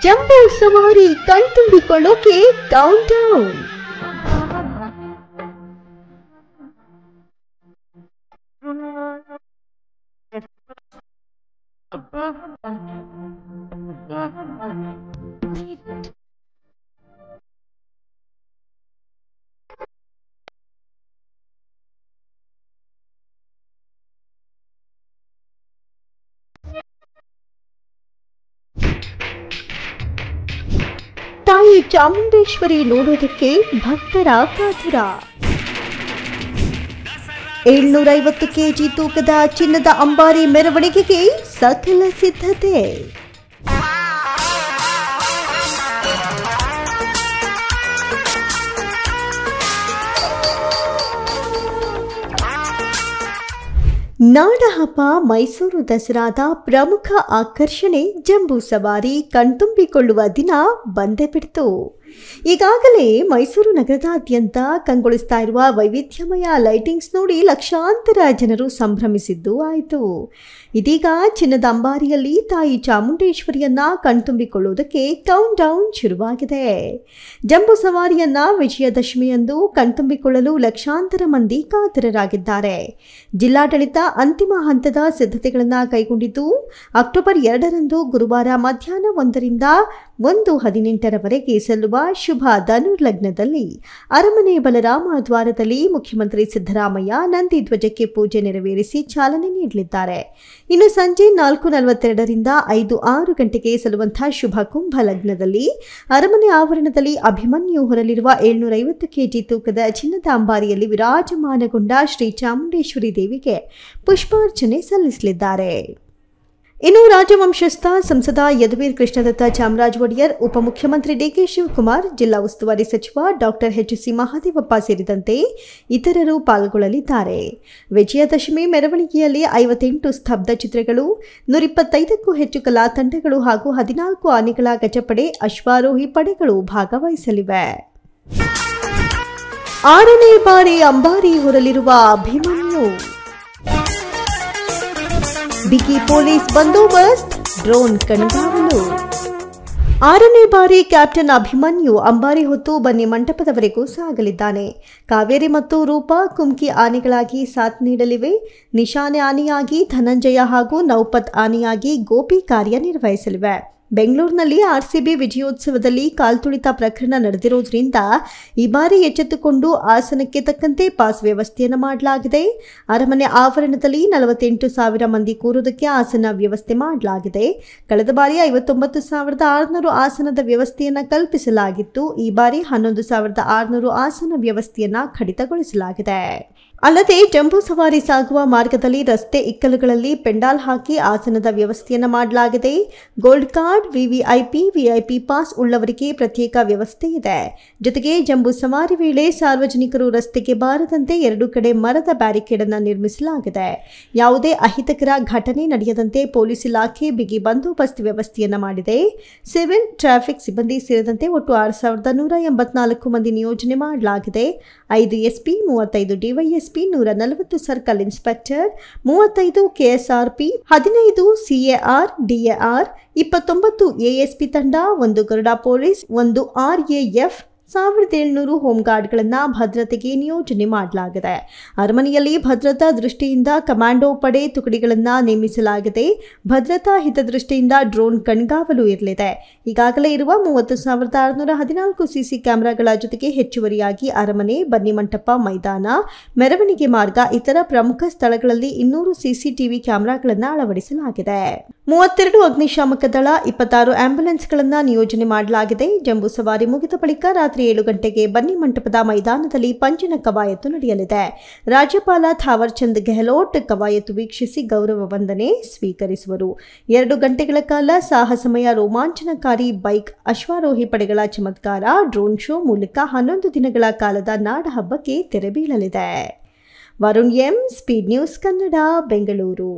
ಜಂಬೂ ಸವಾರಿ ಕಣ್ತುಂಬಿಕೊಳ್ಳೋಕೆ count down. ತಾಯಿ ಚಾಮುಂಡೇಶ್ವರಿ ನೋಡೋದಕ್ಕೆ ಭಕ್ತರ ಕಾತುರ. 750 ಕೆಜಿ ತೂಕದ ಚಿನ್ನದ ಅಂಬಾರಿ ಮೆರವಣಿಗೆಗೆ ಸಕಲ ಸಿದ್ಧತೆ. ನಾಡಹಬ್ಬ ಮೈಸೂರು ದಸರಾದ ಪ್ರಮುಖ ಆಕರ್ಷಣೆ ಜಂಬೂ ಸವಾರಿ ಕಣ್ತುಂಬಿಕೊಳ್ಳುವ ದಿನ ಬಂದೇ ಬಿಡ್ತು. ಈಗಾಗಲೇ ಮೈಸೂರು ನಗರದಾದ್ಯಂತ ಕಂಗೊಳಿಸ್ತಾ ಇರುವ ವೈವಿಧ್ಯಮಯ ಲೈಟಿಂಗ್ಸ್ ನೋಡಿ ಲಕ್ಷಾಂತರ ಜನರು ಸಂಭ್ರಮಿಸಿದ್ದು ಆಯಿತು. ಇದೀಗ ಚಿನ್ನದ ಅಂಬಾರಿಯಲ್ಲಿ ತಾಯಿ ಚಾಮುಂಡೇಶ್ವರಿಯನ್ನ ಕಣ್ತುಂಬಿಕೊಳ್ಳುವುದಕ್ಕೆ ಕೌಂಟ್ ಡೌನ್ ಶುರುವಾಗಿದೆ. ಜಂಬೂ ಸವಾರಿಯನ್ನ ವಿಜಯದಶಮಿಯಂದು ಕಣ್ತುಂಬಿಕೊಳ್ಳಲು ಲಕ್ಷಾಂತರ ಮಂದಿ ಕಾತರರಾಗಿದ್ದಾರೆ. ಜಿಲ್ಲಾಡಳಿತ ಅಂತಿಮ ಹಂತದ ಸಿದ್ಧತೆಗಳನ್ನು ಕೈಗೊಂಡಿದ್ದು ಅಕ್ಟೋಬರ್ 2ರಂದು ಗುರುವಾರ ಮಧ್ಯಾಹ್ನ 1ರಿಂದ 1:18ರವರೆಗೆ ಸಲ್ಲುವ ಶುಭ ಧನುರ್ಲಗ್ನದಲ್ಲಿ ಅರಮನೆ ಬಲರಾಮ ದ್ವಾರದಲ್ಲಿ ಮುಖ್ಯಮಂತ್ರಿ ಸಿದ್ದರಾಮಯ್ಯ ನಂದಿ ಧ್ವಜಕ್ಕೆ ಪೂಜೆ ನೆರವೇರಿಸಿ ಚಾಲನೆ ನೀಡಲಿದ್ದಾರೆ. ಇನ್ನು ಸಂಜೆ 4:42ರಿಂದ 5-6 ಗಂಟೆಗೆ ಸಲ್ಲುವಂತಹ ಶುಭ ಕುಂಭ ಲಗ್ನದಲ್ಲಿ ಅರಮನೆ ಆವರಣದಲ್ಲಿ ಅಭಿಮನ್ಯು ಹೊರಲಿರುವ 750 ಕೆಜಿ ತೂಕದ ಚಿನ್ನದ ಅಂಬಾರಿಯಲ್ಲಿ ವಿರಾಜಮಾನಗೊಂಡ ಶ್ರೀ ಚಾಮುಂಡೇಶ್ವರಿ ದೇವಿಗೆ ಪುಷ್ಪಾರ್ಚನೆ ಸಲ್ಲಿಸಲಿದ್ದಾರೆ. ಇನ್ನು ರಾಜವಂಶಸ್ಥ ಸಂಸದ ಯದುವೀರ್ ಕೃಷ್ಣದತ್ತ ಚಾಮರಾಜ ಒಡೆಯರ್, ಉಪಮುಖ್ಯಮಂತ್ರಿ ಡಿಕೆ ಶಿವಕುಮಾರ್, ಜಿಲ್ಲಾ ಉಸ್ತುವಾರಿ ಸಚಿವ ಡಾಕ್ಟರ್ ಎಚ್.ಸಿ. ಮಹದೇವಪ್ಪ ಸೇರಿದಂತೆ ಇತರರು ಪಾಲ್ಗೊಳ್ಳಲಿದ್ದಾರೆ. ವಿಜಯದಶಮಿ ಮೆರವಣಿಗೆಯಲ್ಲಿ 58 ಸ್ತಬ್ಧ ಚಿತ್ರಗಳು, 125ಕ್ಕೂ ಹೆಚ್ಚು ಕಲಾ ತಂಡಗಳು ಹಾಗೂ 14 ಆನೆಗಳ ಗಜಪಡೆ, ಅಶ್ವಾರೋಹಿ ಪಡೆಗಳು ಭಾಗವಹಿಸಲಿವೆ. 6ನೇ ಬಾರಿ ಅಂಬಾರಿ ಹೊರಲಿರುವ ಅಭಿಮನ್ಯು, ಬಿಗಿ ಪೊಲೀಸ್ ಬಂದೋಬಸ್ತ್, ಡ್ರೋನ್ ಕಣ್ಗಾವಲು. 6ನೇ ಬಾರಿ ಕ್ಯಾಪ್ಟನ್ ಅಭಿಮನ್ಯು ಅಂಬಾರಿ ಹೊತ್ತು ಬನ್ನಿ ಮಂಟಪದವರೆಗೂ ಸಾಗಲಿದ್ದಾನೆ. ಕಾವೇರಿ ಮತ್ತು ರೂಪ ಕುಮ್ಕಿ ಆನೆಗಳಾಗಿ ಸಾಥ್ ನೀಡಲಿವೆ. ನಿಶಾನೆ ಆನೆಯಾಗಿ ಧನಂಜಯ ಹಾಗೂ ನೌಪತ್ ಆನೆಯಾಗಿ ಗೋಪಿ ಕಾರ್ಯನಿರ್ವಹಿಸಲಿವೆ. ಬೆಂಗಳೂರಿನಲ್ಲಿ ಆರ್ಸಿಬಿ ವಿಜಯೋತ್ಸವದಲ್ಲಿ ಕಾಲ್ತುಳಿತ ಪ್ರಕರಣ ನಡೆದಿರುವುದರಿಂದ ಈ ಬಾರಿ ಎಚ್ಚೆತ್ತುಕೊಂಡು ಆಸನಕ್ಕೆ ತಕ್ಕಂತೆ ಪಾಸ್ ವ್ಯವಸ್ಥೆಯನ್ನು ಮಾಡಲಾಗಿದೆ. ಅರಮನೆ ಆವರಣದಲ್ಲಿ 48,000 ಮಂದಿ ಕೂರುವುದಕ್ಕೆ ಆಸನ ವ್ಯವಸ್ಥೆ ಮಾಡಲಾಗಿದೆ. ಕಳೆದ ಬಾರಿ 59,600 ಆಸನದ ವ್ಯವಸ್ಥೆಯನ್ನು ಕಲ್ಪಿಸಲಾಗಿತ್ತು. ಈ ಬಾರಿ 11,600 ಆಸನ ವ್ಯವಸ್ಥೆಯನ್ನು ಕಡಿತಗೊಳಿಸಲಾಗಿದೆ. ಅಲ್ಲದೆ ಜಂಬೂ ಸವಾರಿ ಸಾಗುವ ಮಾರ್ಗದಲ್ಲಿ ರಸ್ತೆ ಇಕ್ಕಲುಗಳಲ್ಲಿ ಪೆಂಡಾಲ್ ಹಾಕಿ ಆಸನದ ವ್ಯವಸ್ಥೆಯನ್ನು ಮಾಡಲಾಗಿದೆ. ಗೋಲ್ಡ್ ಕಾರ್ಡ್, ವಿವಿಐಪಿ ಪಾಸ್ ಉಳ್ಳವರಿಗೆ ಪ್ರತ್ಯೇಕ ವ್ಯವಸ್ಥೆ ಇದೆ. ಜೊತೆಗೆ ಜಂಬೂ ಸವಾರಿ ವೇಳೆ ಸಾರ್ವಜನಿಕರು ರಸ್ತೆಗೆ ಬಾರದಂತೆ 2 ಕಡೆ ಮರದ ಬ್ಯಾರಿಕೇಡ್ ಅನ್ನು ನಿರ್ಮಿಸಲಾಗಿದೆ. ಯಾವುದೇ ಅಹಿತಕರ ಘಟನೆ ನಡೆಯದಂತೆ ಪೊಲೀಸ್ ಇಲಾಖೆ ಬಿಗಿ ಬಂದೋಬಸ್ತ್ ವ್ಯವಸ್ಥೆಯನ್ನು ಮಾಡಿದೆ. ಸಿವಿಲ್, ಟ್ರಾಫಿಕ್ ಸಿಬ್ಬಂದಿ ಸೇರಿದಂತೆ ಒಟ್ಟು 6,184 ಮಂದಿ ನಿಯೋಜನೆ ಮಾಡಲಾಗಿದೆ. 5 SP, 35 DYSP, 140 circle inspector, 35 KSRP, 15 CAR, DAR, 29 ASP ತಂಡ, 1 ಗರುಡ ಪೊಲೀಸ್, 1 ಆರ್ಎಎಫ್, 1,700 ಹೋಂಗಾರ್ಡ್ಗಳನ್ನು ಭದ್ರತೆಗೆ ನಿಯೋಜನೆ ಮಾಡಲಾಗಿದೆ. ಅರಮನೆಯಲ್ಲಿ ಭದ್ರತಾ ದೃಷ್ಟಿಯಿಂದ ಕಮಾಂಡೋ ಪಡೆ ತುಕಡಿಗಳನ್ನು ನೇಮಿಸಲಾಗಿದೆ. ಭದ್ರತಾ ಹಿತದೃಷ್ಟಿಯಿಂದ ಡ್ರೋನ್ ಕಣ್ಗಾವಲು ಇರಲಿದೆ. ಈಗಾಗಲೇ ಇರುವ 30,614 ಸಿಸಿ ಕ್ಯಾಮೆರಾಗಳ ಜೊತೆಗೆ ಹೆಚ್ಚುವರಿಯಾಗಿ ಅರಮನೆ, ಬನ್ನಿಮಂಟಪ ಮೈದಾನ, ಮೆರವಣಿಗೆ ಮಾರ್ಗ, ಇತರ ಪ್ರಮುಖ ಸ್ಥಳಗಳಲ್ಲಿ 200 ಸಿಸಿಟಿವಿ ಕ್ಯಾಮೆರಾಗಳನ್ನು ಅಳವಡಿಸಲಾಗಿದೆ. 32 ಅಗ್ನಿಶಾಮಕ ದಳ, 26 ಆಂಬ್ಯುಲೆನ್ಸ್ಗಳನ್ನು ನಿಯೋಜನೆ ಮಾಡಲಾಗಿದೆ. ಜಂಬೂ ಸವಾರಿ ಮುಗಿದ ಬಳಿಕ ರಾತ್ರಿ 7 ಗಂಟೆಗೆ ಬನ್ನಿ ಮಂಟಪದ ಮೈದಾನದಲ್ಲಿ ಪಂಜಿನ ಕವಾಯತು ನಡೆಯಲಿದೆ. ರಾಜ್ಯಪಾಲ ಥಾವರ್ ಚಂದ್ ಗೆಹ್ಲೋಟ್ ಕವಾಯತು ವೀಕ್ಷಿಸಿ ಗೌರವ ವಂದನೆ ಸ್ವೀಕರಿಸುವರು. 2 ಗಂಟೆಗಳ ಕಾಲ ಸಾಹಸಮಯ ರೋಮಾಂಚನಕಾರಿ ಬೈಕ್, ಅಶ್ವಾರೋಹಿ ಪಡೆಗಳ ಚಮತ್ಕಾರ, ಡ್ರೋನ್ ಶೋ ಮೂಲಕ 11 ದಿನಗಳ ಕಾಲದ ನಾಡಹಬ್ಬಕ್ಕೆ ತೆರೆ ಬೀಳಲಿದೆ. Varun M, speed news Kannada, Bengaluru.